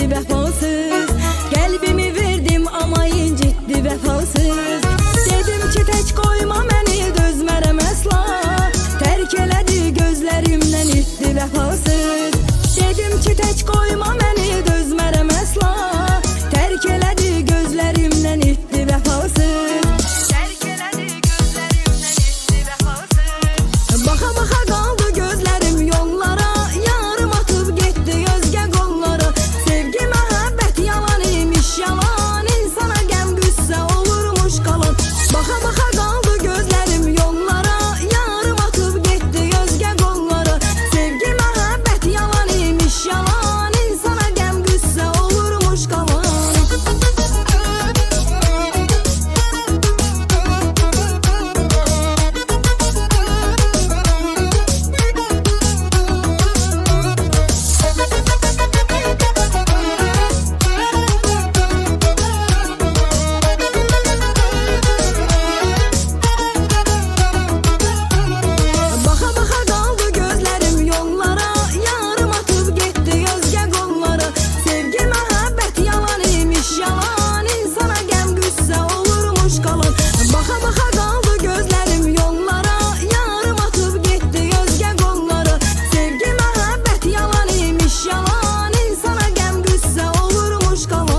gitti vefasız. Kalbimi verdim ama incitti vefasız. Dedim ki tek koyma məni, dözmərəm əsla. Tərk elədi gözlərimdən itdi vefasız. Dedim ki tek koyma məni, dözmərəm əsla. Tərk elədi gözlərimdən itdi vefasız. Tərk elədi gözlərimdən itdi vefasız. Baxa baxa qaldı gözlərim yollara, yarım atıb getdi özgə qollara. Sevgi məhəbbət yalan imiş yalan, insana qəm qüssə olurmuş qalan. Baxa baxa qaldı gözlərim yollara, yarım atıb getdi özgə qollara. Sevgi məhəbbət yalan imiş yalan, insana qəm qüssə olurmuş qalan. Baxa baxa qaldı gözlərim yollara, yarım atıb getdi özgə qollara. Sevgi məhəbbət yalan imiş yalan, insana qəm qüssə olurmuş qalan. Baxa baxa qaldı gözlərim yollara, yarım atıb getdi özgə qollara. Sevgi məhəbbət yalan imiş yalan, insana qəm qüssə olurmuş qalan.